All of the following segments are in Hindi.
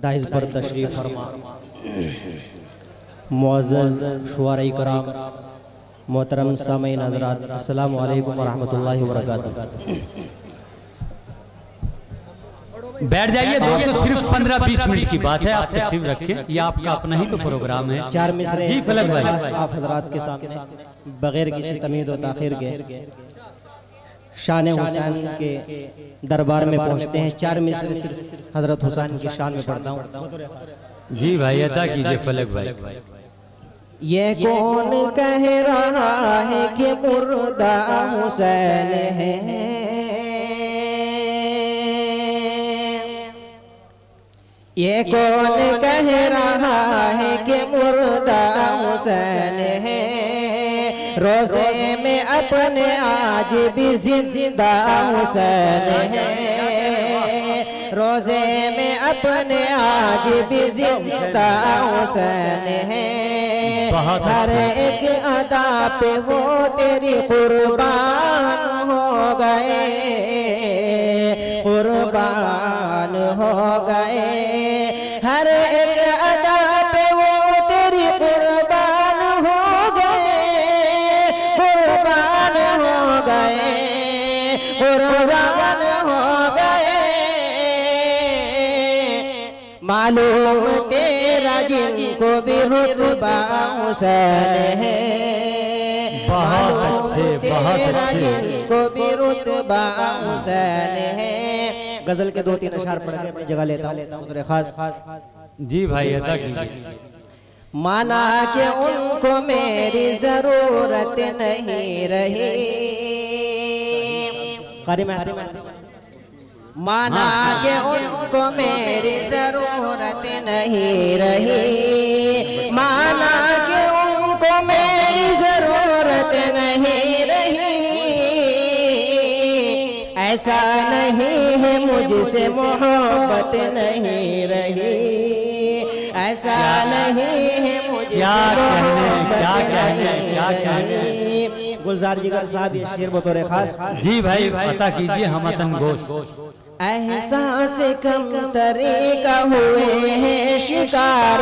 डाइस पर तशरीफ़ फरमा मुअज़्ज़ज़ शुआरा इकराम मोहतरम सामीन हज़रात, अस्सलामु अलैकुम व रहमतुल्लाहि व बरकातुहू। बैठ जाइए दोस्तों, सिर्फ 15-20 मिनट की बात है, आप तशरीफ रखें, ये आपका अपना ही तो प्रोग्राम है। चार मिसरे जी फलक भाई आप हजरात के सामने बगैर किसी तमीद व ताखिर के शान हुसैन के दरबार में पहुंचते हैं। चार मिसरे सिर्फ हजरत हुसैन की शान में पढ़ता हूँ। जी भाई अता कीजिए फलक भाई। ये कौन कह रहा है कि मुर्दा हुसैन है, ये कौन कह रहा है कि मुर्दा हुसैन है, रोज़े में अपने आज भी जिंदा हुसैन है, रोज़े में अपने आज भी जिंदा हुसैन है, हर एक अदा पे वो तेरी कुर्बान हो गए, कुर्बान हो गए, हर एक अदा पे वो तेरी कुर्बान हो गए, कुर्बान हो गए, कुर्बान हो गए। मालूम तेरा जिनको भी रुतबा हुसैन है, मालूम तेरा जिनको भी रुतबा हुसैन है। गजल के 2-3 अशार पढ़ के अपनी जगह लेता हूँ खास। जी भाई अदा कीजिए। माना कि उनको मेरी जरूरत नहीं रही, माना कि उनको मेरी जरूरत नहीं रही, माना कि उनको मेरी जरूरत नहीं रही, ऐसा नहीं है मुझसे मोहब्बत नहीं रही, ऐसा नहीं है मुझसे मोहब्बत नहीं रही। गुलजार जिगर साहब ये शेर बतौर खास। जी भाई अता कीजिए हमतन गोश। एहसास कम तरीका हुए हैं शिकार,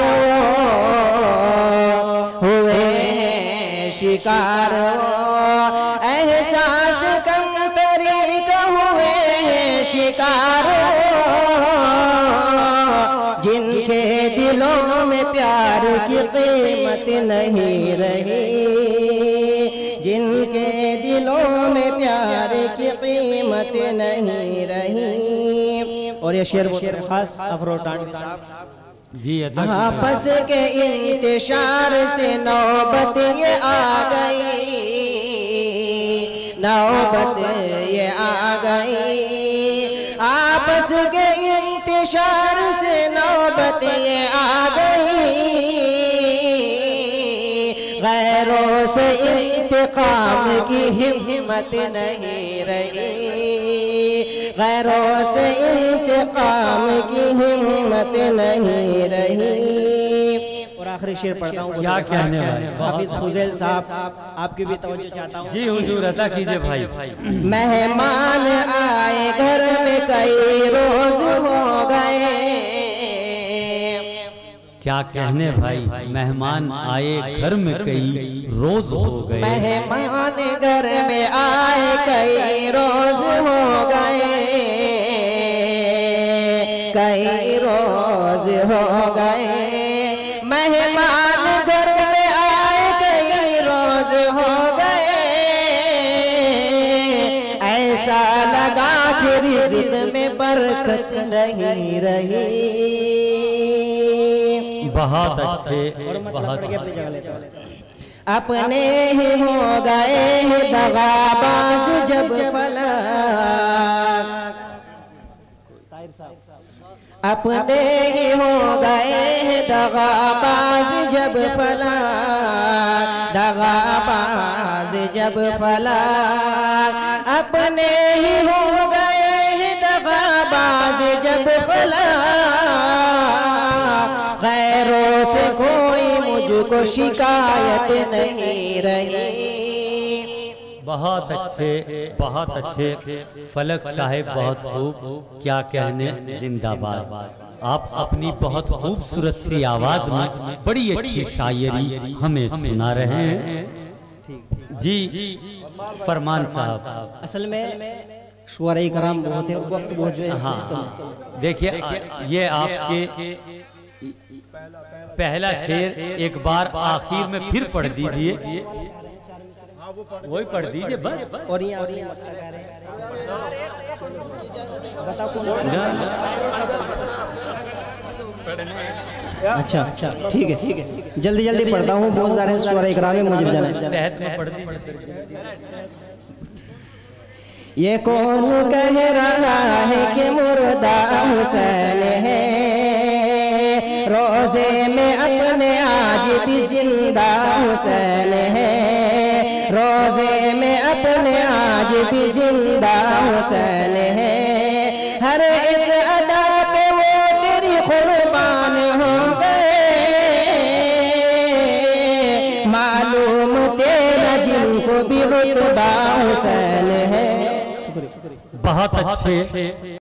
हुए हैं शिकार, एहसास कम तरीका हुए हैं शिकार, जिनके दिलों में प्यार की कीमत नहीं रही, जिनके दिलों में प्यार की कीमत नहीं रही। और ये शेर बहुत खास अफरोज टांडवी साहब। जी आपस के इंतशार से नौबत ये आ गई, नौबत ये आ गई, आपस के इंतशार से नौबत ये आ गई, गैरों से इंतकाम की हिम्मत नहीं रही, गैरों से इंतकाम की हिम्मत नहीं रही। और आखिरी शेर पढ़ता हूँ। क्या कहने भाई। हाफिज फुजैल साहब आपकी भी तवज्जो चाहता हूँ। जी हुजूर अता कीजिए भाई। मेहमान आए घर में कई रोज हो गए, क्या कहने भाई, मेहमान आए घर में कई रोज हो गए, मेहमान घर में आए कई रोज हो गए, कई रोज हो गए, मेहमान घर में आए कई रोज हो गए, ऐसा लगा कि रिज़्क़ में बरकत नहीं रही। बहुत अच्छे, बहुत अपने ही हो गए दगाबाज जब फलक, अपने ही हो गए दगाबाज जब फलक, दगाबाज जब फलक, अपने ही हो गए दगाबाज जब फलक, गैरों से कोई मुझको शिकायत नहीं रही। बहुत अच्छे फलक साहिब, बहुत खूब, क्या कहने, जिंदाबाद। आप अपनी बहुत खूबसूरत सी आवाज में बड़ी अच्छी शायरी हमें सुना रहे हैं जी। फरमान साहब, असल में शुआरे कराम बहुत है और वक्त बहुत जो है। हाँ देखिए, ये आपके पहला शेर एक बार आखिर में फिर पढ़ दीजिए, वही पढ़ दीजिए बस। और ये बताओ कौन? अच्छा ठीक है, जल्दी जल्दी पढ़ता हूँ, बहुत सारे शुआरे कराम में मुझे जाना है। तहत में पढ़ दीजिए। ये कौन कह रहा है कि मुर्दा हुसैन है, रोजे में अपने आज भी जिंदा हुसैन है, रोजे में अपने आज भी जिंदा हुसैन है, हर एक अदा पे वो तेरी कुर्बान हो गए, मालूम तेरा जिनको भी रुतबा हुसैन है। बहुत अच्छे